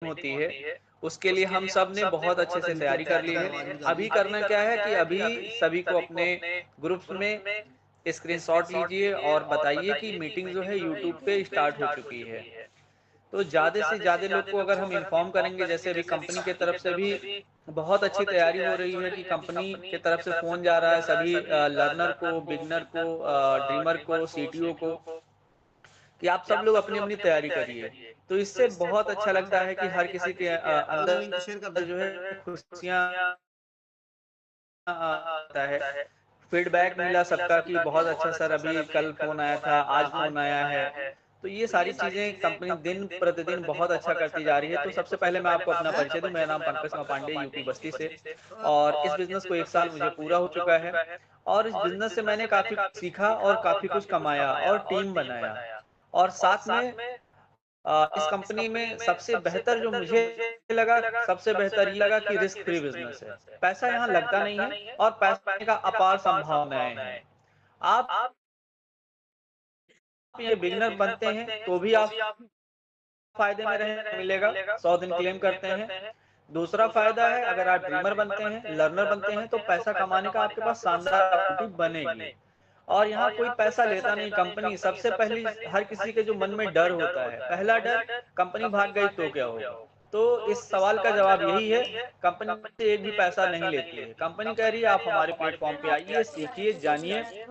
होती है, उसके लिए हम सब ने बहुत अच्छे से तैयारी कर ली है। अभी करना क्या है कि अभी सभी को अपने ग्रुप्स में स्क्रीनशॉट लीजिए और बताइए कि मीटिंग जो है यूट्यूब पे स्टार्ट हो चुकी है। तो ज़्यादा से ज़्यादा लोग को अगर हम इन्फॉर्म करेंगे, जैसे अभी कंपनी की तरफ से भी बहुत अच्छी तैयारी हो रही है कि कंपनी की तरफ से फ़ोन जा रहा है सभी लर्नर को, बिगिनर को, ड्रीमर को, सीटीओ को, कि आप सब लोग अपनी-अपनी तैयारी करिए। तो इससे बहुत अच्छा लगता है कि हर किसी के लिंक शेयर कर अंदर दें। जो है खुशियाँ आता है। फीडबैक मिला सबका कि बहुत अच्छा सर, अभी कल फ़ोन आया था, आज फ़ोन आया है। तो ये सारी चीज़ें कंपनी दिन-प्रतिदिन बहुत अच्छा करती जा रही है। तो सबसे पहले मैं आपको अपना परिचय दूँ, मेरा नाम पंकज कुमार पांडे, यूपी बस्ती से, और इस बिज़नेस को 1 साल मुझे पूरा हो चुका है। और इस बिज़नेस से मैंने काफ़ी कुछ सीखा और काफ़ी कुछ कमाया और टीम बनाया। और साथ में इस कंपनी में सबसे बेहतर जो मुझे लगा, सबसे बेहतर ये लगा कि रिस्क फ्री बिज़नेस है। पैसा यहाँ लगता नहीं है और पैसे का अपार संभावनाएँ हैं। आप ये बिगिनर बनते हैं तो भी आप फ़ायदे में रहे मिलेगा, 100 दिन क्लेम करते हैं। दूसरा फ़ायदा है, अगर आप ड्रीमर बनते हैं, लर्नर बनते हैं, तो पैसा कमाने का आपके पास शानदार अपॉर्चुनिटी बनेगी। और यहाँ कोई पैसा लेता नहीं कंपनी। सबसे पहली हर किसी के जो मन में डर होता है, पहला डर, कंपनी भाग गई तो क्या होगा? तो इस सवाल का जवाब यही है, कंपनी से एक भी पैसा नहीं लेती है। कंपनी कह रही है आप हमारे प्लेटफ़ॉर्म पे आइए, सीखिए, जानिए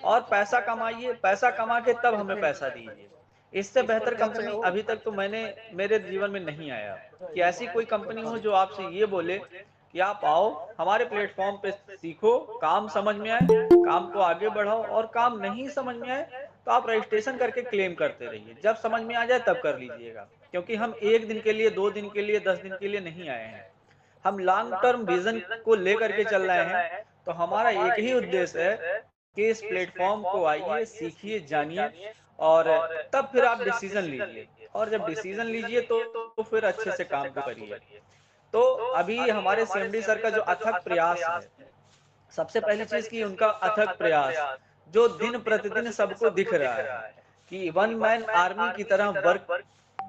और पैसा कमाइए, पैसा कमा के तब हमें पैसा दीजिए। इससे बेहतर कंपनी अभी तक तो मैंने मेरे जीवन में नहीं आया कि ऐसी कोई कंपनी हो जो आपसे ये बोले कि आप आओ, हमारे प्लेटफ़ॉर्म पे सीखो, काम समझ में आए, काम को आगे बढ़ाओ, और काम नहीं समझ में आए, तो आप रजिस्ट्रेशन करके क्लेम करते रहिए। जब समझ में आ जाए तब कर लीजिएगा। क्योंकि हम 1 दिन के लिए, 2 दिन के लिए, 10 दिन के लिए नहीं आए हैं। हम लॉन्ग टर्म विज़न को लेकर के चल रहे हैं। तो हमारा एक ही उद्देश्य है कि इस प्लेटफ़ॉर्म को आइए, सीखिए, जानिए और तब फिर आप डिसीज़न लीजिए। और जब डिसीज़न लीजिए तो फिर अच्छे से काम को करिए। तो अभी हमारे सीएमडी सर का जो अथक प्रयास है, सबसे पहली चीज़ कि उनका अथक प्रयास, जो दिन-प्रतिदिन सबको दिख रहा है कि वन मैन आर्मी की तरह वर्क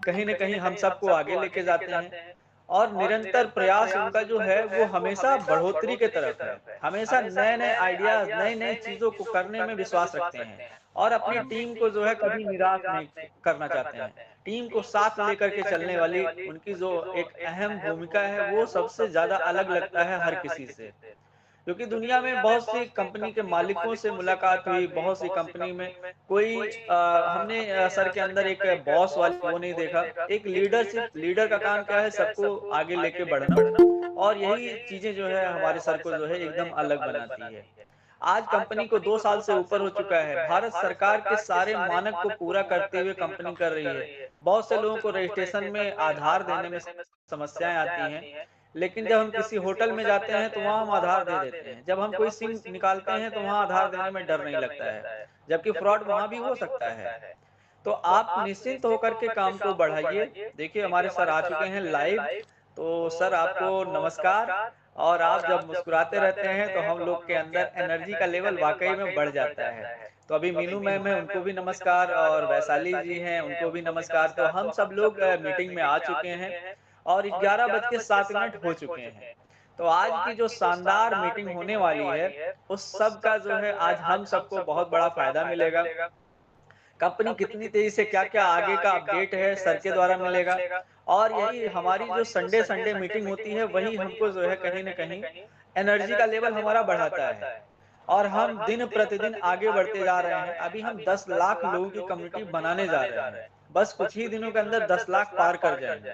कहीं न कहीं हम सबको आगे लेके जाते हैं। और निरंतर प्रयास उनका जो है वो हमेशा बढ़ोतरी की तरफ है। हमेशा नए-नए आइडियाज़, नई-नई चीज़ों को करने में विश्वास रखते हैं और अपनी टीम को जो है कभी निराश नहीं करना चाहते हैं। टीम को साथ लेकर के चलने वाली उनकी जो एक अहम भूमिका है, वो सबसे ज़्यादा अलग लगता है हर किसी से। क्योंकि दुनिया में बहुत सी कंपनी के मालिकों से मुलाकात हुई, बहुत सी कंपनी में कोई हमने सर के अंदर एक बॉस वाली वो नहीं देखा। एक लीडरशिप, लीडर का काम क्या है, सबको आगे लेके बढ़ना, और यही चीज़ें जो है हमारे सर को जो है एकदम अलग बनाती है। आज कंपनी को 2 साल से ऊपर हो चुका है। भारत सरकार के सारे मानक को पूरा करते हुए कंपनी कर रही है। बहुत से लोगों को रजिस्ट्रेशन में आधार देने में समस्याएँ आती हैं। लेकिन जब हम किसी होटल में जाते हैं तो वहाँ हम आधार दे देते हैं। जब हम कोई सिम निकालते हैं तो वहाँ आधार देने में डर नहीं लगता है। जबकि फ्रॉड वहाँ भी हो सकता है। तो आप निश्चिंत होकर के काम को बढ़ाइए। देखिए हमारे सर आ चुके हैं लाइव। तो सर आपको नमस्कार। और आप जब मुस्कुराते रहते हैं तो हम लोग के अंदर एनर्जी का लेवल वाक़ई में बढ़ जाता है। तो अभी मीनू मैम है, उनको भी नमस्कार, और वैशाली जी हैं, उनको भी नमस्कार। तो हम सब लोग मीटिंग में आ चुके हैं और 11 बज के 7 मिनट हो चुके हैं। तो आज की जो शानदार मीटिंग होने वाली है, उस सब का जो है आज हम सबको बहुत बड़ा फ़ायदा मिलेगा। कंपनी कितनी तेज़ी से क्या-क्या आगे का अपडेट है सर के द्वारा मिलेगा। और यही हमारी जो संडे-संडे मीटिंग होती है, वही हमको जो है कहीं न कहीं एनर्जी का लेवल हमारा बढ़ाता है। और हम दिन-प्रतिदिन आगे बढ़ते जा रहे हैं। अभी हम 10 लाख लोगों की कम्युनिटी बनाने जा रहे हैं। बस कुछ ही दिनों के अंदर 10 लाख पार कर जाएँगे।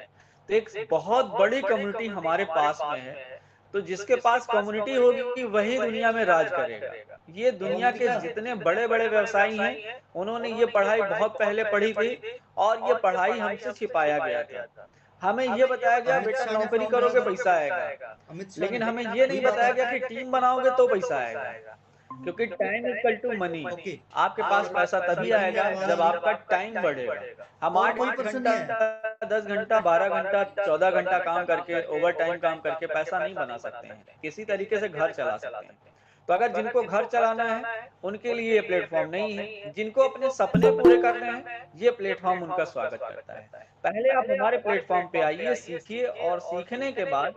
तो एक बहुत बड़ी कम्युनिटी हमारे पास में है। तो जिसके पास कम्युनिटी होगी वही दुनिया में राज करेगा। ये दुनिया के जितने बड़े-बड़े व्यवसायी हैं, उन्होंने ये पढ़ाई बहुत पहले पढ़ी थी और ये पढ़ाई हमसे छिपाया गया था। हमें ये बताया गया अमित बेटा शाह ने नौकरी फ़ॉर्म भरा करोगे था। पैसा आएगा। अमित शाह ने, लेकिन हमें ये नहीं वही बात बताया है। गया कि टीम बनाओगे तो पैसा आएगा। क्योंकि time equal to money. Okay, आपके पास पैसा तभी निकल गया आएगा आवाज़ जब मेरी। आपका टाइम बढ़ेगा। हम और 8 कोई पर्सन घंटा, नहीं है? 10 घंटा, 12 घंटा, 14 घंटा काम करके, ओवरटाइम काम करके पैसा नहीं बना सकते हैं। किसी तरीके से घर चला सकते हैं। तो अगर जिनको घर चलाना है उनके लिए ये प्लेटफॉर्म नहीं है, जिनको अपने सपने पूरे करने हैं ये प्लेटफॉर्म उनका स्वागत करता है। पहले आप हमारे प्लेटफॉर्म पे आइए, सीखिए और सीखने के बाद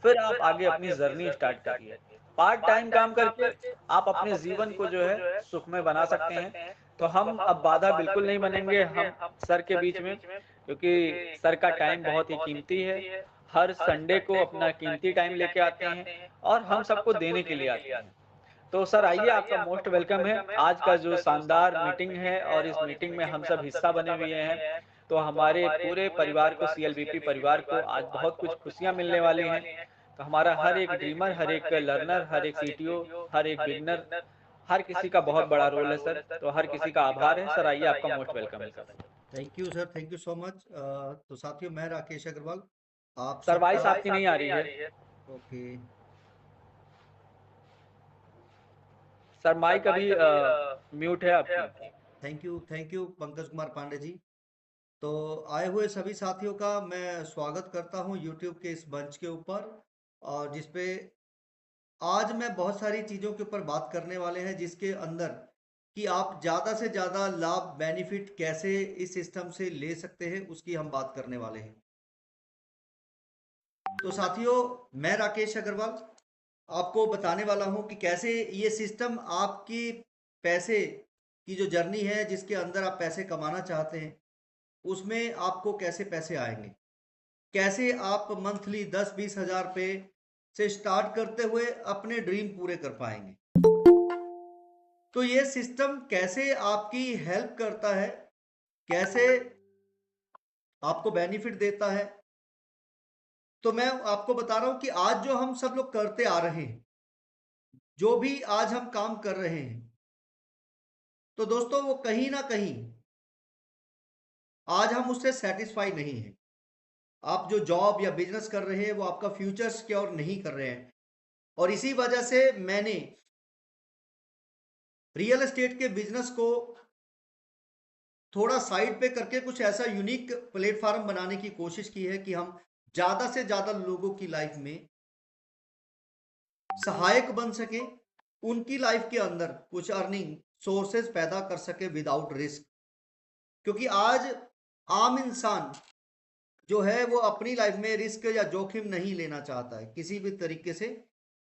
फिर आप आगे अपनी जर्नी स्टार्ट करिए। पार्ट टाइम काम करके आप अपने जीवन को जो है सुखमय बना सकते हैं। तो हम अब बाधा बिल्कुल नहीं बनेंगे हम सर के बीच में, क्योंकि सर का टाइम बहुत ही कीमती है। हर संडे को अपना कीमती टाइम लेके आते हैं और हम सबको देने के लिए आते हैं। तो सर आइए, आपका मोस्ट वेलकम है। आज का जो शानदार मीटिंग है और इस मीटिंग में हम सब हिस्सा बने हुए हैं, तो हमारे पूरे परिवार को, सीएलबीपी परिवार को आज बहुत कुछ खुशियां मिलने वाली हैं। तो हमारा हर एक ड्रीमर, हर एक लर्नर, हर एक सीटीओ, हर एक बिगनर, हर किसी का बहुत बड़ा रोल है सर। तो हर किसी का आभार है सर। आइए, आपका मोस्ट वेलकम है sir. Thank you sir, thank you so much. तो साथियों, मैं राकेश अग्रवाल आप सर सबका। वॉइस आपकी नहीं आ रही है ओके। सर, माइक अभी म्यूट है आपकी। Thank you Pankaj Kumar Pandey ji. तो आए हुए सभी साथियों का मैं स्वागत करता हूं यूट्यूब के इस मंच के ऊपर, और जिसपे आज मैं बहुत सारी चीज़ों के ऊपर बात करने वाले हैं, जिसके अंदर कि आप ज़्यादा से ज़्यादा लाभ बेनिफिट कैसे इस सिस्टम से ले सकते हैं उसकी हम बात करने वाले हैं। तो साथियों, मैं राकेश अग्रवाल आपको बताने वाला हूं कि कैसे ये सिस्टम आपकी पैसे की जो जर्नी है, जिसके अंदर आप पैसे कमाना चाहते हैं, उसमें आपको कैसे पैसे आएंगे, कैसे आप मंथली 10-20 हजार रुपये से स्टार्ट करते हुए अपने ड्रीम पूरे कर पाएंगे। तो ये सिस्टम कैसे आपकी हेल्प करता है, कैसे आपको बेनिफिट देता है, तो मैं आपको बता रहा हूं कि आज जो हम सब लोग करते आ रहे हैं, जो भी आज हम काम कर रहे हैं, तो दोस्तों वो कहीं ना कहीं आज हम उससे सेटिस्फाई नहीं है। आप जो जॉब या बिजनेस कर रहे हैं वो आपका फ्यूचर सिक्योर नहीं कर रहे हैं, और इसी वजह से मैंने रियल एस्टेट के बिजनेस को थोड़ा साइड पे करके कुछ ऐसा यूनिक प्लेटफॉर्म बनाने की कोशिश की है कि हम ज्यादा से ज्यादा लोगों की लाइफ में सहायक बन सके, उनकी लाइफ के अंदर कुछ अर्निंग सोर्सेज पैदा कर सके विदाउट रिस्क। क्योंकि आज आम इंसान जो है वो अपनी लाइफ में रिस्क या जोखिम नहीं लेना चाहता है किसी भी तरीके से।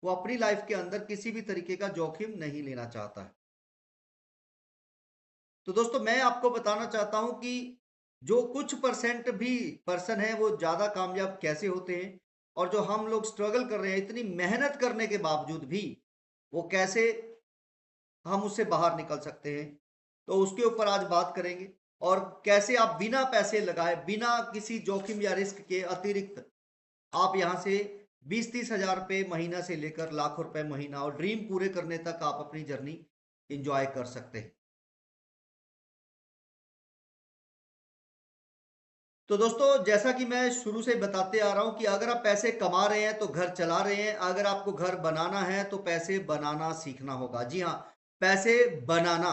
वो अपनी लाइफ के अंदर किसी भी तरीके का जोखिम नहीं लेना चाहता है। तो दोस्तों, मैं आपको बताना चाहता हूं कि जो कुछ परसेंट भी पर्सन है वो ज्यादा कामयाब कैसे होते हैं, और जो हम लोग स्ट्रगल कर रहे हैं इतनी मेहनत करने के बावजूद भी, वो कैसे हम उससे बाहर निकल सकते हैं, तो उसके ऊपर आज बात करेंगे। और कैसे आप बिना पैसे लगाए, बिना किसी जोखिम या रिस्क के अतिरिक्त आप यहां से 20-30 हजार रुपये महीना से लेकर लाखों रुपए महीना और ड्रीम पूरे करने तक आप अपनी जर्नी एंजॉय कर सकते हैं। तो दोस्तों, जैसा कि मैं शुरू से बताते आ रहा हूं कि अगर आप पैसे कमा रहे हैं तो घर चला रहे हैं, अगर आपको घर बनाना है तो पैसे बनाना सीखना होगा। जी हाँ, पैसे बनाना,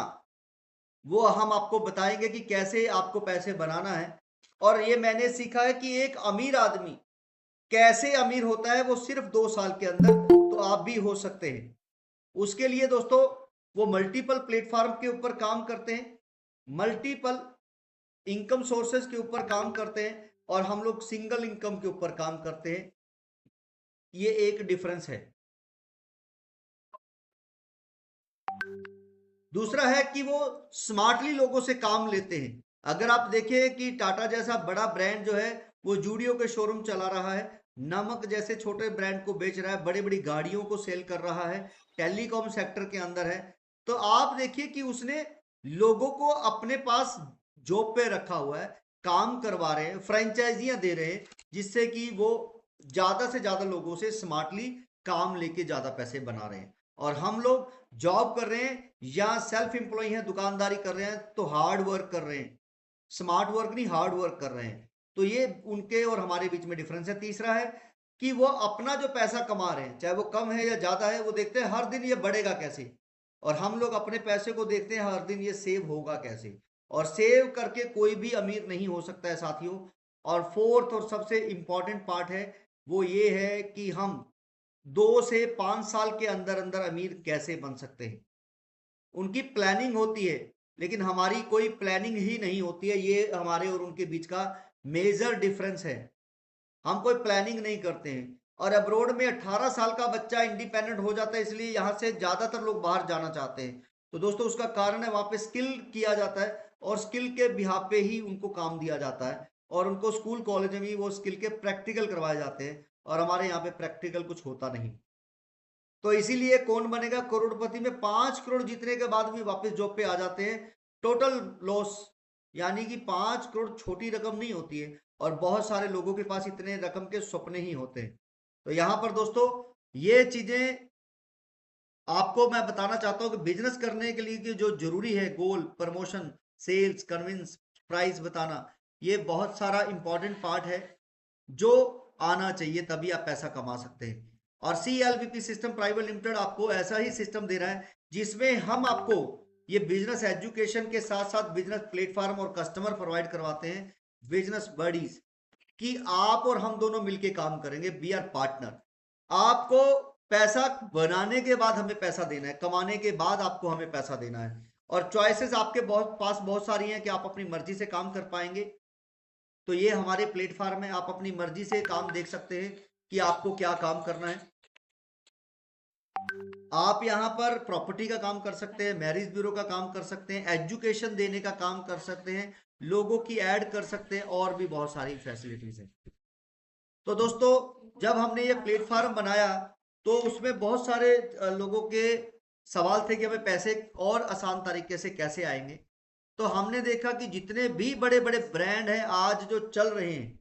वो हम आपको बताएंगे कि कैसे आपको पैसे बनाना है। और ये मैंने सीखा है कि एक अमीर आदमी कैसे अमीर होता है, वो सिर्फ 2 साल के अंदर, तो आप भी हो सकते हैं। उसके लिए दोस्तों वो मल्टीपल प्लेटफॉर्म के ऊपर काम करते हैं, मल्टीपल इनकम सोर्सेज के ऊपर काम करते हैं, और हम लोग सिंगल इनकम के ऊपर काम करते हैं। ये एक डिफरेंस है। दूसरा है कि वो स्मार्टली लोगों से काम लेते हैं। अगर आप देखें कि टाटा जैसा बड़ा ब्रांड जो है वो जूडियो के शोरूम चला रहा है, नमक जैसे छोटे ब्रांड को बेच रहा है, बड़ी बड़ी गाड़ियों को सेल कर रहा है, टेलीकॉम सेक्टर के अंदर है, तो आप देखिए कि उसने लोगों को अपने पास जॉब पे रखा हुआ है, काम करवा रहे हैं, फ्रेंचाइजियां दे रहे हैं, जिससे कि वो ज्यादा से ज्यादा लोगों से स्मार्टली काम लेके ज्यादा पैसे बना रहे हैं। और हम लोग जॉब कर रहे हैं या सेल्फ एम्प्लॉय हैं, दुकानदारी कर रहे हैं, तो हार्ड वर्क कर रहे हैं, स्मार्ट वर्क नहीं, हार्ड वर्क कर रहे हैं। तो ये उनके और हमारे बीच में डिफरेंस है। तीसरा है कि वो अपना जो पैसा कमा रहे हैं, चाहे वो कम है या ज्यादा है, वो देखते हैं हर दिन ये बढ़ेगा कैसे, और हम लोग अपने पैसे को देखते हैं हर दिन ये सेव होगा कैसे। और सेव करके कोई भी अमीर नहीं हो सकता है साथियों। और फोर्थ और सबसे इंपॉर्टेंट पार्ट है वो ये है कि हम 2 से 5 साल के अंदर अंदर अमीर कैसे बन सकते हैं। उनकी प्लानिंग होती है, लेकिन हमारी कोई प्लानिंग ही नहीं होती है। ये हमारे और उनके बीच का मेजर डिफरेंस है। हम कोई प्लानिंग नहीं करते हैं। और अब्रोड में 18 साल का बच्चा इंडिपेंडेंट हो जाता है, इसलिए यहाँ से ज्यादातर लोग बाहर जाना चाहते हैं। तो दोस्तों उसका कारण है, वहां पे स्किल किया जाता है और स्किल के बिहाफ पे ही उनको काम दिया जाता है और उनको स्कूल कॉलेज में भी वो स्किल के प्रैक्टिकल करवाए जाते हैं, और हमारे यहाँ पे प्रैक्टिकल कुछ होता नहीं। तो इसीलिए कौन बनेगा करोड़पति में 5 करोड़ जीतने के बाद भी वापस जॉब पे आ जाते हैं। टोटल लॉस, यानी कि 5 करोड़ छोटी रकम नहीं होती है, और बहुत सारे लोगों के पास इतने रकम के सपने ही होते हैं। तो यहां पर दोस्तों ये चीजें आपको मैं बताना चाहता हूं कि बिजनेस करने के लिए कि जो जरूरी है, गोल, प्रमोशन, सेल्स, कन्विंस, प्राइस बताना, ये बहुत सारा इंपॉर्टेंट पार्ट है जो आना चाहिए, तभी आप पैसा कमा सकते हैं। और CLVP सिस्टम प्राइवेट लिमिटेड आपको ऐसा ही सिस्टम दे रहा है जिसमें हम आपको ये बिजनेस एजुकेशन के साथ साथ बिजनेस प्लेटफॉर्म और कस्टमर प्रोवाइड करवाते हैं, बिजनेस बडीज, कि आप और हम दोनों मिलके काम करेंगे। Be our partner. आपको पैसा बनाने के बाद हमें पैसा देना है, कमाने के बाद आपको हमें पैसा देना है। और चॉइसेस आपके पास बहुत सारी हैं कि आप अपनी मर्जी से काम कर पाएंगे। तो ये हमारे प्लेटफॉर्म में आप अपनी मर्जी से काम देख सकते हैं कि आपको क्या काम करना है। आप यहाँ पर प्रॉपर्टी का काम कर सकते हैं, मैरिज ब्यूरो का काम कर सकते हैं, एजुकेशन देने का काम कर सकते हैं, लोगों की ऐड कर सकते हैं, और भी बहुत सारी फैसिलिटीज है। तो दोस्तों जब हमने ये प्लेटफॉर्म बनाया तो उसमें बहुत सारे लोगों के सवाल थे कि हमें पैसे और आसान तरीके से कैसे आएंगे। तो हमने देखा कि जितने भी बड़े बड़े ब्रांड हैं आज जो चल रहे हैं,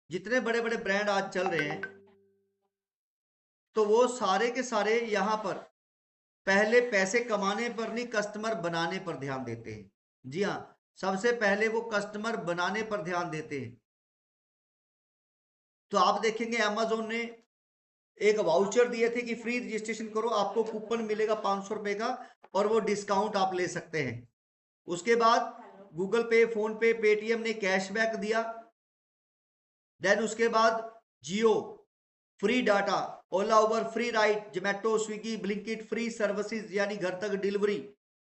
जितने बड़े बड़े ब्रांड आज चल रहे हैं, तो वो सारे के सारे यहां पर पहले पैसे कमाने पर नहीं, कस्टमर बनाने पर ध्यान देते हैं। जी हाँ, सबसे पहले वो कस्टमर बनाने पर ध्यान देते हैं। तो आप देखेंगे अमेज़न ने एक वाउचर दिए थे कि फ्री रजिस्ट्रेशन करो, आपको कूपन मिलेगा 500 रुपए का, और वो डिस्काउंट आप ले सकते हैं। उसके बाद गूगल पे, फोन पे, पेटीएम ने कैशबैक दिया। देन उसके बाद Jio free data, Ola Uber free ride, Zomato, Swiggy, Blinkit free services यानी घर तक डिलीवरी।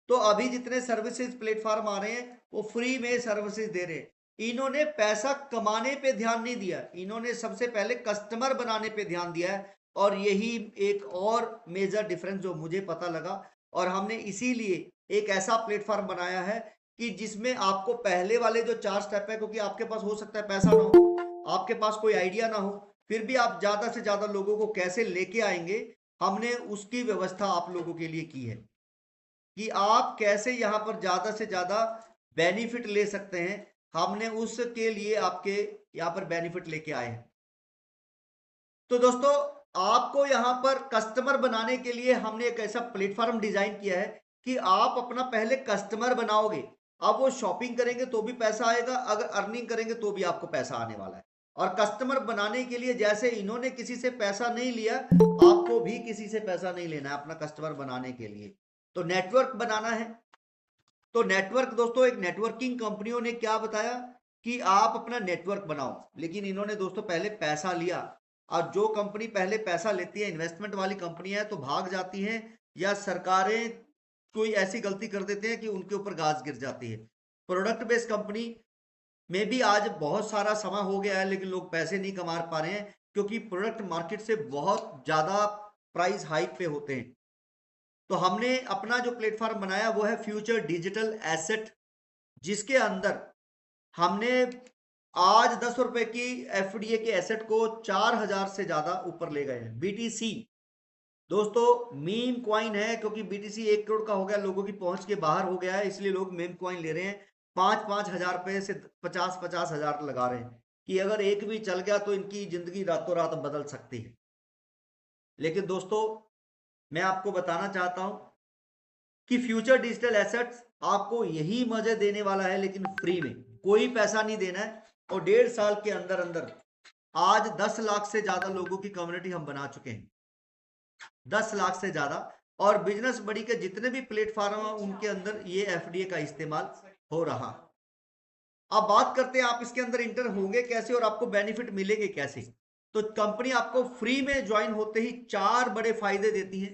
तो अभी जितने सर्विसेज प्लेटफॉर्म आ रहे हैं वो फ्री में सर्विसेज दे रहे हैं। इन्होंने पैसा कमाने पे ध्यान नहीं दिया, इन्होंने सबसे पहले कस्टमर बनाने पे ध्यान दिया है। और यही एक और मेजर डिफरेंस जो मुझे पता लगा, और हमने इसीलिए एक ऐसा प्लेटफॉर्म बनाया है कि जिसमें आपको पहले वाले जो 4 स्टेप है, क्योंकि आपके पास हो सकता है पैसा ना हो, आपके पास कोई आइडिया ना हो, फिर भी आप ज्यादा से ज्यादा लोगों को कैसे लेके आएंगे, हमने उसकी व्यवस्था आप लोगों के लिए की है कि आप कैसे यहां पर ज्यादा से ज्यादा बेनिफिट ले सकते हैं। हमने उसके लिए आपके यहां पर बेनिफिट लेके आए हैं। तो दोस्तों आपको यहां पर कस्टमर बनाने के लिए हमने एक ऐसा प्लेटफॉर्म डिजाइन किया है कि आप अपना पहले कस्टमर बनाओगे, अब वो शॉपिंग करेंगे तो भी पैसा आएगा, अगर अर्निंग करेंगे तो भी आपको पैसा आने वाला है। और कस्टमर बनाने के लिए जैसे इन्होंने किसी से पैसा नहीं लिया, आपको भी किसी से पैसा नहीं लेना है अपना कस्टमर बनाने के लिए। तो नेटवर्क बनाना है। तो नेटवर्क दोस्तों, एक नेटवर्किंग कंपनियों ने क्या बताया कि आप अपना नेटवर्क बनाओ, लेकिन इन्होंने दोस्तों पहले पैसा लिया। और जो कंपनी पहले पैसा लेती है, इन्वेस्टमेंट वाली कंपनियां तो भाग जाती हैं, या सरकारें कोई ऐसी गलती कर देते हैं कि उनके ऊपर घास गिर जाती है। प्रोडक्ट बेस्ड कंपनी में भी आज बहुत सारा समय हो गया है, लेकिन लोग पैसे नहीं कमा पा रहे हैं, क्योंकि प्रोडक्ट मार्केट से बहुत ज्यादा प्राइस हाइक पे होते हैं। तो हमने अपना जो प्लेटफॉर्म बनाया वो है फ्यूचर डिजिटल एसेट, जिसके अंदर हमने आज 10 रुपए की एफडीए के एसेट को 4000 से ज्यादा ऊपर ले गए हैं। बीटीसी दोस्तों मीम क्वाइन है, क्योंकि बीटीसी 1 करोड़ का हो गया, लोगों की पहुंच के बाहर हो गया है, इसलिए लोग मीम क्वाइन ले रहे हैं। 5-5 हजार रुपए से 50-50 हजार लगा रहे हैं कि अगर एक भी चल गया तो इनकी जिंदगी रातों रात बदल सकती है। लेकिन दोस्तों मैं आपको बताना चाहता हूं कि फ्यूचर डिजिटल एसेट्स आपको यही मजे देने वाला है, लेकिन फ्री में, कोई पैसा नहीं देना है। और 1.5 साल के अंदर अंदर आज 10 लाख से ज्यादा लोगों की कम्युनिटी हम बना चुके हैं, 10 लाख से ज्यादा। और बिजनेस बड़ी के जितने भी प्लेटफॉर्म हैं उनके अंदर ये एफडीए का इस्तेमाल हो रहा। अब बात करते हैं आप इसके अंदर इंटर होंगे कैसे और आपको बेनिफिट मिलेंगे कैसे। तो कंपनी आपको फ्री में ज्वाइन होते ही 4 बड़े फायदे देती है।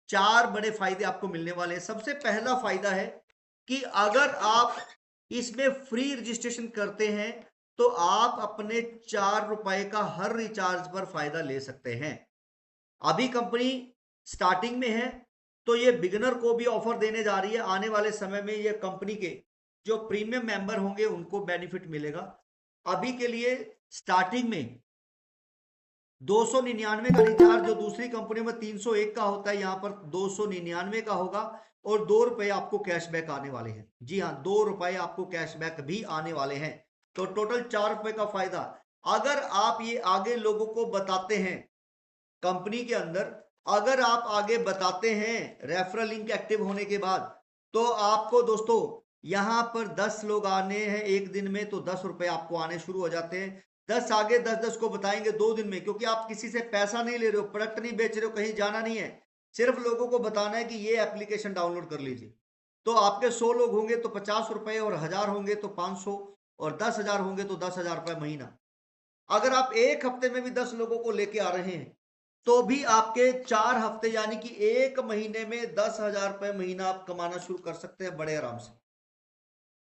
4 बड़े फायदे आपको मिलने वाले हैं। सबसे पहला फायदा है कि अगर आप इसमें फ्री रजिस्ट्रेशन करते हैं तो आप अपने 4 रुपए का हर रिचार्ज पर फायदा ले सकते हैं। अभी कंपनी स्टार्टिंग में है तो ये बिगिनर को भी ऑफर देने जा रही है। आने वाले समय में ये कंपनी के जो प्रीमियम मेंबर होंगे उनको बेनिफिट मिलेगा। अभी के लिए स्टार्टिंग में 299 का रिचार्ज जो दूसरी कंपनी में 301 का होता है, यहां पर 299 का होगा और 2 रुपए आपको कैशबैक आने वाले हैं। जी हाँ, 2 रुपए आपको कैशबैक भी आने वाले हैं। तो टोटल 4 रुपए का फायदा। अगर आप ये आगे लोगों को बताते हैं कंपनी के अंदर, अगर आप आगे बताते हैं रेफरल लिंक एक्टिव होने के बाद, तो आपको दोस्तों यहां पर 10 लोग आने हैं एक दिन में तो 10 रुपए आपको आने शुरू हो जाते हैं। 10 आगे 10 को बताएंगे 2 दिन में, क्योंकि आप किसी से पैसा नहीं ले रहे हो, प्रोडक्ट नहीं बेच रहे हो, कहीं जाना नहीं है, सिर्फ लोगों को बताना है कि ये एप्लीकेशन डाउनलोड कर लीजिए। तो आपके 100 लोग होंगे तो 50 रुपए, और 1000 होंगे तो 500, और 10,000 होंगे तो 10,000 रुपए महीना। अगर आप एक हफ्ते में भी 10 लोगों को लेके आ रहे हैं तो भी आपके 4 हफ्ते यानी कि 1 महीने में 10,000 रुपए महीना आप कमाना शुरू कर सकते हैं बड़े आराम से।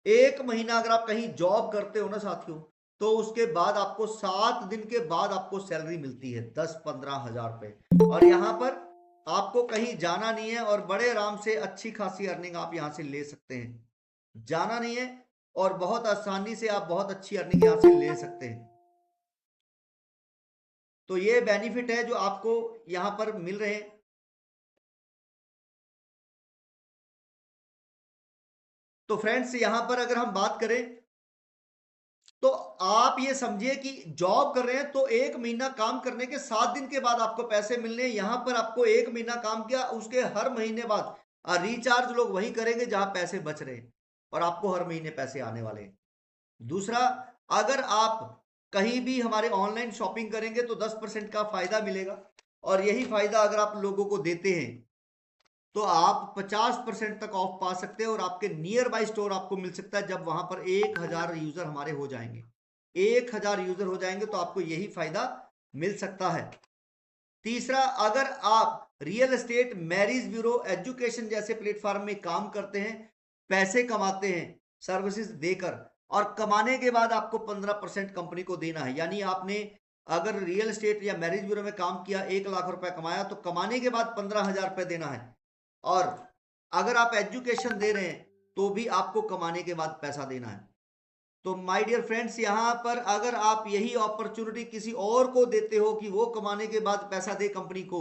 1 महीना अगर आप कहीं जॉब करते हो ना साथियों, तो उसके बाद आपको 7 दिन के बाद आपको सैलरी मिलती है 10-15 हजार रुपए। और यहां पर आपको कहीं जाना नहीं है और बड़े आराम से अच्छी खासी अर्निंग आप यहां से ले सकते हैं। जाना नहीं है और बहुत आसानी से आप बहुत अच्छी अर्निंग यहां से ले सकते हैं। तो ये बेनिफिट है जो आपको यहां पर मिल रहे हैं। तो फ्रेंड्स यहां पर अगर हम बात करें तो आप ये समझिए कि जॉब कर रहे हैं तो 1 महीना काम करने के 7 दिन के बाद आपको पैसे मिलने हैं। यहां पर आपको 1 महीना काम किया, उसके हर महीने बाद रिचार्ज लोग वही करेंगे जहां पैसे बच रहे हैं और आपको हर महीने पैसे आने वाले हैं। दूसरा, अगर आप कहीं भी हमारे ऑनलाइन शॉपिंग करेंगे तो 10% का फायदा मिलेगा, और यही फायदा अगर आप लोगों को देते हैं तो आप 50% तक ऑफ पा सकते हैं और आपके नियर बाय स्टोर आपको मिल सकता है जब वहां पर 1000 यूजर हमारे हो जाएंगे। 1000 यूजर हो जाएंगे तो आपको यही फायदा मिल सकता है। तीसरा, अगर आप real estate, marriage bureau, education जैसे प्लेटफॉर्म में काम करते हैं, पैसे कमाते हैं सर्विसेज देकर, और कमाने के बाद आपको 15% कंपनी को देना है। यानी आपने अगर रियल एस्टेट या मैरिज ब्यूरो में काम किया, 1 लाख रुपए कमाया, तो कमाने के बाद 15,000 रुपए देना है। और अगर आप एजुकेशन दे रहे हैं तो भी आपको कमाने के बाद पैसा देना है। तो माय डियर फ्रेंड्स, यहां पर अगर आप यही अपॉर्चुनिटी किसी और को देते हो कि वो कमाने के बाद पैसा दे कंपनी को,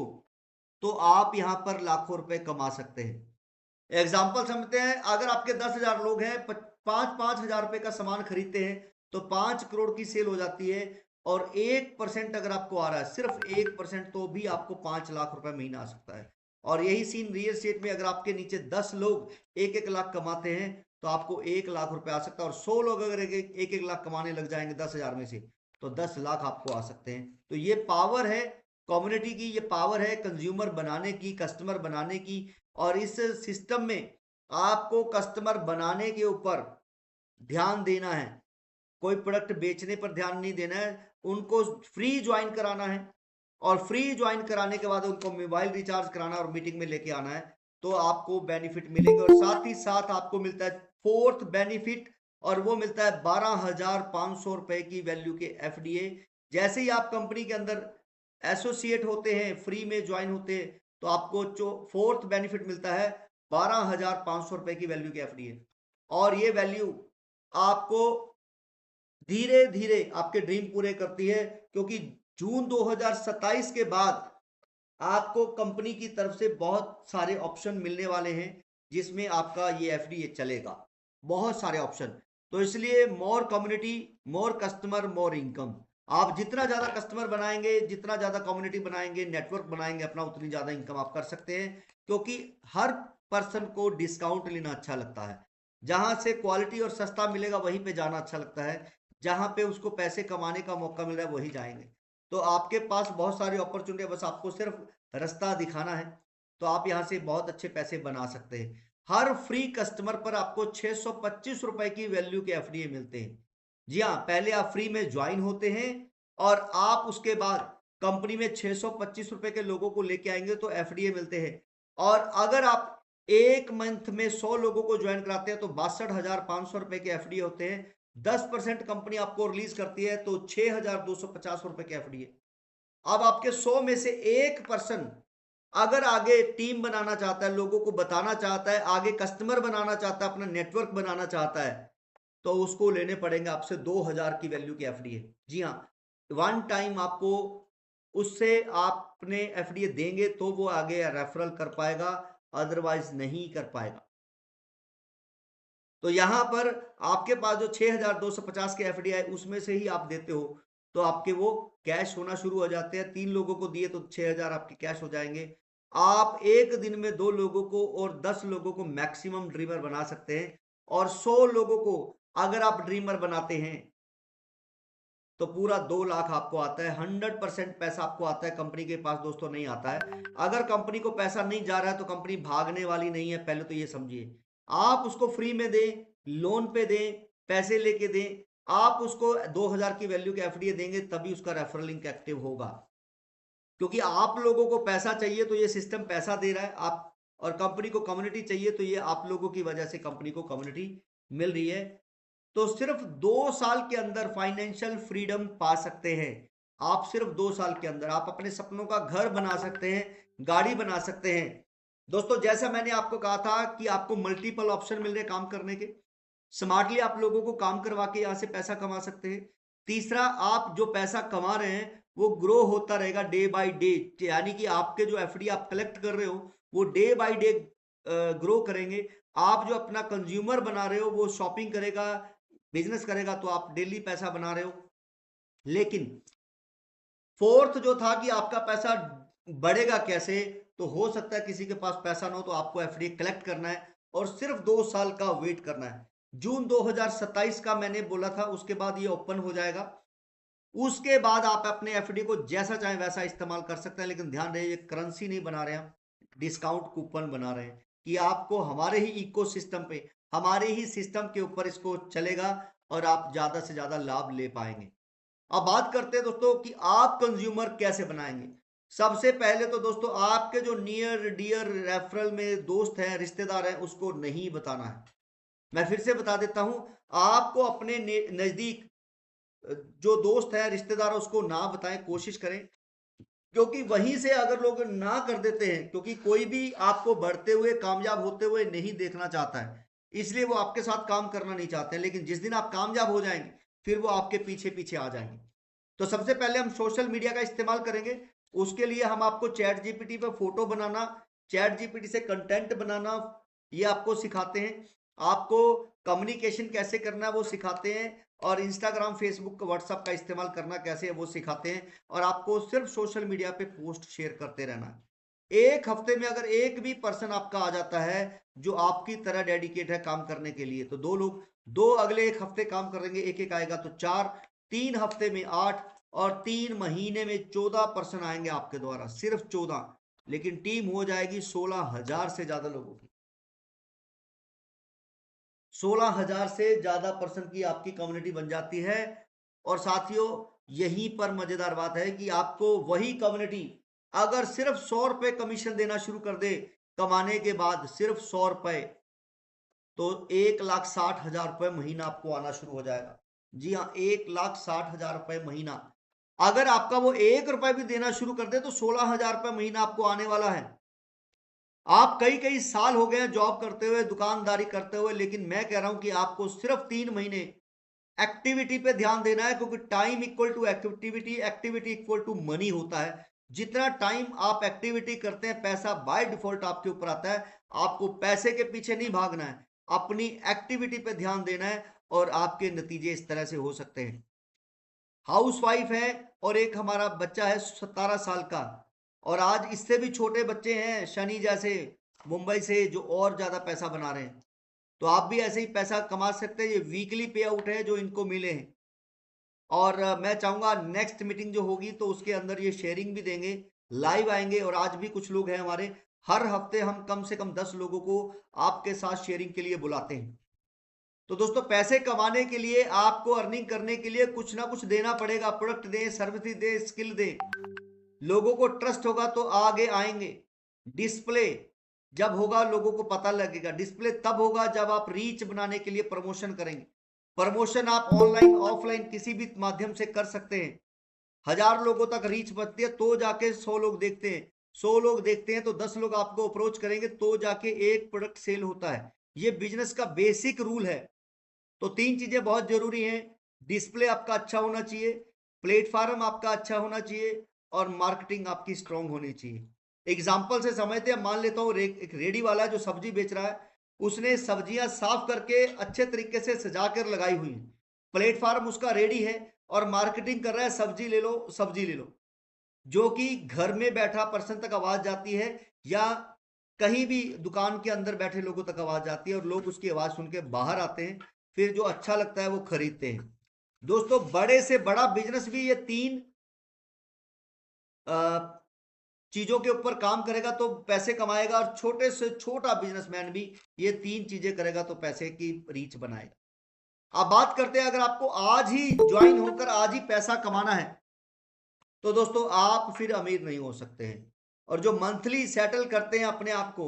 तो आप यहां पर लाखों रुपए कमा सकते हैं। एग्जाम्पल समझते हैं, अगर आपके 10,000 लोग हैं, 5-5 हजार रुपए का सामान खरीदते हैं, तो 5 करोड़ की सेल हो जाती है, और 1% अगर आपको आ रहा है, सिर्फ 1%, तो भी आपको 5 लाख रुपए महीना आ सकता है। और यही सीन रियल एस्टेट में, अगर आपके नीचे 10 लोग 1-1 लाख कमाते हैं तो आपको 1 लाख रुपए आ सकता है, और 100 लोग अगर 1-1 लाख कमाने लग जाएंगे 10,000 में से, तो 10 लाख आपको आ सकते हैं। तो ये पावर है कम्युनिटी की, ये पावर है कंज्यूमर बनाने की, कस्टमर बनाने की। और इस सिस्टम में आपको कस्टमर बनाने के ऊपर ध्यान देना है, कोई प्रोडक्ट बेचने पर ध्यान नहीं देना है, उनको फ्री ज्वाइन कराना है, और फ्री ज्वाइन कराने के बाद उनको मोबाइल रिचार्ज कराना और मीटिंग में लेके आना है, तो आपको बेनिफिट मिलेंगे। और साथ ही साथ आपको मिलता है 4th बेनिफिट, और वो मिलता है 12,500 रुपए की वैल्यू के एफडीए। जैसे ही आप कंपनी के अंदर एसोसिएट होते हैं, फ्री में ज्वाइन होते हैं, तो आपको 4th बेनिफिट मिलता है 12,500 रुपए की वैल्यू के एफडीए। और ये वैल्यू आपको धीरे धीरे आपके ड्रीम पूरे करती है, क्योंकि जून 2027 के बाद आपको कंपनी की तरफ से बहुत सारे ऑप्शन मिलने वाले हैं जिसमें आपका ये एफडीए चलेगा, बहुत सारे ऑप्शन। तो इसलिए more community, more customer, more income. आप जितना ज्यादा कस्टमर बनाएंगे, जितना ज्यादा कम्युनिटी बनाएंगे, नेटवर्क बनाएंगे अपना, उतनी ज्यादा इनकम आप कर सकते हैं। क्योंकि हर पर्सन को डिस्काउंट लेना अच्छा लगता है, जहां से क्वालिटी और सस्ता मिलेगा वहीं पे जाना अच्छा लगता है, जहां पे उसको पैसे कमाने का मौका मिल रहा है वही जाएंगे। तो आपके पास बहुत सारी अपॉर्चुनिटी है, बस आपको सिर्फ रास्ता दिखाना है, तो आप यहां से बहुत अच्छे पैसे बना सकते हैं। हर फ्री कस्टमर पर आपको 625 रुपए की वैल्यू के एफडीए मिलते हैं। जी हाँ, पहले आप फ्री में ज्वाइन होते हैं, और आप उसके बाद कंपनी में 625 रुपए के लोगों को लेके आएंगे तो एफडीए मिलते हैं। और अगर आप एक मंथ में 100 लोगों को ज्वाइन कराते हैं तो 62,500 रुपए के एफडीए होते हैं। 10% कंपनी आपको रिलीज करती है तो 6,250 रुपए के एफडीए। अब आपके 100 में से एक पर्सन अगर आगे टीम बनाना चाहता है, लोगों को बताना चाहता है, आगे कस्टमर बनाना चाहता है, अपना नेटवर्क बनाना चाहता है, तो उसको लेने पड़ेंगे आपसे 2,000 की वैल्यू के एफडीए। जी हाँ, वन टाइम आपको उससे आपने एफडीए देंगे तो वो आगे रेफरल कर पाएगा, अदरवाइज नहीं कर पाएगा। तो यहां पर आपके पास जो 6,250 के एफडी है उसमें से ही आप देते हो तो आपके वो कैश होना शुरू हो जाते हैं। 3 लोगों को दिए तो 6,000 आपके कैश हो जाएंगे। आप एक दिन में 2 लोगों को और 10 लोगों को मैक्सिमम ड्रीमर बना सकते हैं। और 100 लोगों को अगर आप ड्रीमर बनाते हैं तो पूरा 2 लाख आपको आता है। 100% पैसा आपको आता है, कंपनी के पास दोस्तों नहीं आता है। अगर कंपनी को पैसा नहीं जा रहा है तो कंपनी भागने वाली नहीं है, पहले तो ये समझिए। आप उसको फ्री में दें, लोन पे दें, पैसे लेके दें, आप उसको 2,000 की वैल्यू के एफडीए देंगे तभी उसका रेफरल लिंक एक्टिव होगा। क्योंकि आप लोगों को पैसा चाहिए तो ये सिस्टम पैसा दे रहा है, आप और कंपनी को कम्युनिटी चाहिए तो ये आप लोगों की वजह से कंपनी को कम्युनिटी मिल रही है। तो सिर्फ 2 साल के अंदर फाइनेंशियल फ्रीडम पा सकते हैं। आप सिर्फ 2 साल के अंदर आप अपने सपनों का घर बना सकते हैं, गाड़ी बना सकते हैं। दोस्तों जैसा मैंने आपको कहा था कि आपको मल्टीपल ऑप्शन मिल रहे काम करने के, स्मार्टली आप लोगों को काम करवा के यहां से पैसा कमा सकते हैं। तीसरा, आप जो पैसा कमा रहे हैं वो ग्रो होता रहेगा डे बाय डे, यानी कि आपके जो एफडी आप कलेक्ट कर रहे हो वो डे बाय डे ग्रो करेंगे। आप जो अपना कंज्यूमर बना रहे हो वो शॉपिंग करेगा, बिजनेस करेगा, तो आप डेली पैसा बना रहे हो। लेकिन फोर्थ जो था कि आपका पैसा बढ़ेगा कैसे, तो हो सकता है किसी के पास पैसा ना हो तो आपको एफडी कलेक्ट करना है और सिर्फ 2 साल का वेट करना है। जून 2027 का मैंने बोला था, उसके बाद ये ओपन हो जाएगा। उसके बाद आप अपने एफडी को जैसा चाहे वैसा इस्तेमाल कर सकते हैं। लेकिन ध्यान रहे, ये करेंसी नहीं बना रहे हैं, डिस्काउंट कूपन बना रहे हैं कि आपको हमारे ही इकोसिस्टम पे, हमारे ही सिस्टम के ऊपर इसको चलेगा और आप ज्यादा से ज्यादा लाभ ले पाएंगे। अब बात करते हैं दोस्तों कि आप कंज्यूमर कैसे बनाएंगे। सबसे पहले तो दोस्तों आपके जो नियर डियर रेफरल में दोस्त हैं, रिश्तेदार हैं, उसको नहीं बताना है। मैं फिर से बता देता हूं, आपको अपने नजदीक जो दोस्त है, रिश्तेदार है, उसको ना बताएं, कोशिश करें। क्योंकि वहीं से अगर लोग ना कर देते हैं, क्योंकि कोई भी आपको बढ़ते हुए कामयाब होते हुए नहीं देखना चाहता है, इसलिए वो आपके साथ काम करना नहीं चाहते हैं। लेकिन जिस दिन आप कामयाब हो जाएंगे फिर वो आपके पीछे पीछे आ जाएंगे। तो सबसे पहले हम सोशल मीडिया का इस्तेमाल करेंगे। उसके लिए हम आपको चैट जीपीटी पे फोटो बनाना, चैट जीपीटी से कंटेंट बनाना, ये आपको सिखाते हैं। आपको कम्युनिकेशन कैसे करना है वो सिखाते हैं। और इंस्टाग्राम, फेसबुक, व्हाट्सएप का इस्तेमाल करना कैसे है वो सिखाते हैं। और आपको सिर्फ सोशल मीडिया पे पोस्ट शेयर करते रहना है। एक हफ्ते में अगर एक भी पर्सन आपका आ जाता है जो आपकी तरह डेडिकेट है काम करने के लिए, तो 2 लोग, 2 अगले एक हफ्ते काम करेंगे, एक एक आएगा तो 4, 3 हफ्ते में 8 और 3 महीने में 14 पर्सन आएंगे आपके द्वारा, सिर्फ 14। लेकिन टीम हो जाएगी 16,000 से ज्यादा लोगों की। 16,000 से ज्यादा पर्सन की आपकी कम्युनिटी बन जाती है। और साथियों यहीं पर मजेदार बात है कि आपको वही कम्युनिटी अगर सिर्फ 100 रुपए कमीशन देना शुरू कर दे, कमाने के बाद सिर्फ 100 रुपए, तो 1,60,000 रुपए महीना आपको आना शुरू हो जाएगा। जी हाँ, 1,60,000 रुपए महीना। अगर आपका वो 1 रुपए भी देना शुरू कर दे तो 16,000 रुपए महीना आपको आने वाला है। आप कई कई साल हो गए जॉब करते हुए, दुकानदारी करते हुए, लेकिन मैं कह रहा हूं कि आपको सिर्फ 3 महीने एक्टिविटी पे ध्यान देना है। क्योंकि time equal to activity, activity equal to money होता है। जितना टाइम आप एक्टिविटी करते हैं, पैसा बाय डिफॉल्ट आपके ऊपर आता है। आपको पैसे के पीछे नहीं भागना है, अपनी एक्टिविटी पे ध्यान देना है और आपके नतीजे इस तरह से हो सकते हैं। हाउसवाइफ है और एक हमारा बच्चा है 17 साल का, और आज इससे भी छोटे बच्चे हैं शनि जैसे मुंबई से जो और ज्यादा पैसा बना रहे हैं। तो आप भी ऐसे ही पैसा कमा सकते हैं। ये वीकली पे आउट है जो इनको मिले हैं। और मैं चाहूंगा नेक्स्ट मीटिंग जो होगी तो उसके अंदर ये शेयरिंग भी देंगे, लाइव आएंगे। और आज भी कुछ लोग हैं हमारे, हर हफ्ते हम कम से कम 10 लोगों को आपके साथ शेयरिंग के लिए बुलाते हैं। तो दोस्तों पैसे कमाने के लिए, आपको अर्निंग करने के लिए कुछ ना कुछ देना पड़ेगा। प्रोडक्ट दें, सर्विस दें, स्किल दें, लोगों को ट्रस्ट होगा तो आगे आएंगे। डिस्प्ले जब होगा लोगों को पता लगेगा। डिस्प्ले तब होगा जब आप रीच बनाने के लिए प्रमोशन करेंगे। प्रमोशन आप ऑनलाइन ऑफलाइन किसी भी माध्यम से कर सकते हैं। 1000 लोगों तक रीच बनती है तो जाके 100 लोग देखते हैं। 100 लोग देखते हैं तो 10 लोग आपको अप्रोच करेंगे तो जाके एक प्रोडक्ट सेल होता है। ये बिजनेस का बेसिक रूल है। तो 3 चीजें बहुत जरूरी हैं। डिस्प्ले आपका अच्छा होना चाहिए, प्लेटफॉर्म आपका अच्छा होना चाहिए, और मार्केटिंग आपकी स्ट्रांग होनी चाहिए। एग्जाम्पल से समझते हैं। मान लेता हूँ एक रेडी वाला जो सब्जी बेच रहा है, उसने सब्जियां साफ करके अच्छे तरीके से सजा कर लगाई हुई है। प्लेटफॉर्म उसका रेडी है और मार्केटिंग कर रहा है, सब्जी ले लो, सब्जी ले लो, जो कि घर में बैठा पर्सन तक आवाज जाती है, या कहीं भी दुकान के अंदर बैठे लोगों तक आवाज जाती है, और लोग उसकी आवाज सुन के बाहर आते हैं, फिर जो अच्छा लगता है वो खरीदते हैं। दोस्तों बड़े से बड़ा बिजनेस भी ये 3 चीजों के ऊपर काम करेगा तो पैसे कमाएगा, और छोटे से छोटा बिजनेसमैन भी ये 3 चीजें करेगा तो पैसे की रीच बनाएगा। अब बात करते हैं, अगर आपको आज ही ज्वाइन होकर आज ही पैसा कमाना है तो दोस्तों आप फिर अमीर नहीं हो सकते हैं। और जो मंथली सेटल करते हैं अपने आप को,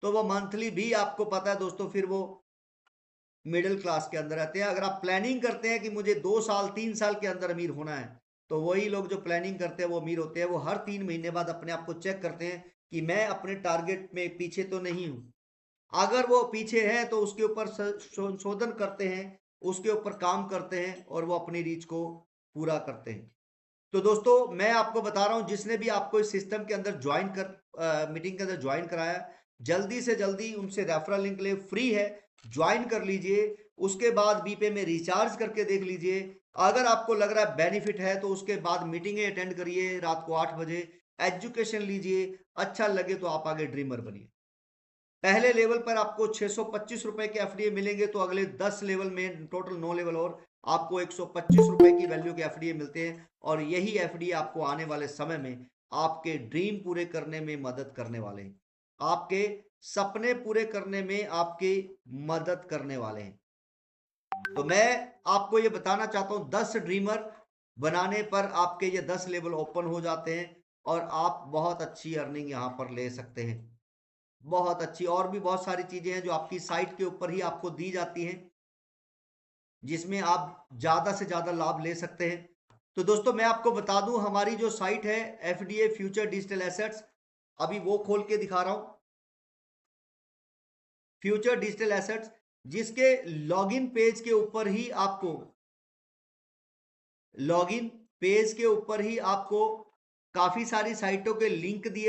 तो वो मंथली भी आपको पता है दोस्तों, फिर वो मिडिल क्लास के अंदर रहते हैं। अगर आप प्लानिंग करते हैं कि मुझे 2 साल 3 साल के अंदर अमीर होना है, तो वही लोग जो प्लानिंग करते हैं वो अमीर होते हैं। वो हर 3 महीने बाद अपने आप को चेक करते हैं कि मैं अपने टारगेट में पीछे तो नहीं हूं। अगर वो पीछे है तो उसके ऊपर संशोधन करते हैं, उसके ऊपर काम करते हैं, और वो अपनी रीच को पूरा करते हैं। तो दोस्तों मैं आपको बता रहा हूं, जिसने भी आपको इस सिस्टम के अंदर ज्वाइन कर मीटिंग के अंदर ज्वाइन कराया, जल्दी से जल्दी उनसे रेफरल लिंक ले, फ्री है, ज्वाइन कर लीजिए। उसके बाद बीपे में रिचार्ज करके देख लीजिए। अगर आपको लग रहा है बेनिफिट है तो उसके बाद मीटिंगें अटेंड करिए रात को 8 बजे, एजुकेशन लीजिए, अच्छा लगे तो आप आगे ड्रीमर बनिए। पहले लेवल पर आपको 625 रुपए के एफडीए मिलेंगे, तो अगले 10 लेवल में, टोटल 9 लेवल और, आपको 125 रुपए की वैल्यू के एफडीए मिलते हैं। और यही एफडीए आपको आने वाले समय में आपके ड्रीम पूरे करने में मदद करने वाले हैं, आपके सपने पूरे करने में आपकी मदद करने वाले हैं। तो मैं आपको ये बताना चाहता हूं, 10 ड्रीमर बनाने पर आपके ये 10 लेवल ओपन हो जाते हैं, और आप बहुत अच्छी अर्निंग यहां पर ले सकते हैं, बहुत अच्छी। और भी बहुत सारी चीजें हैं जो आपकी साइट के ऊपर ही आपको दी जाती हैं, जिसमें आप ज्यादा से ज्यादा लाभ ले सकते हैं। तो दोस्तों मैं आपको बता दूं, हमारी जो साइट है एफडीए फ्यूचर डिजिटल एसेट्स, अभी वो खोल के दिखा रहा हूं, फ्यूचर डिजिटल एसेट्स, जिसके लॉगिन पेज के ऊपर ही आपको, लॉगिन पेज के ऊपर ही आपको काफी सारी साइटों के लिंक दिए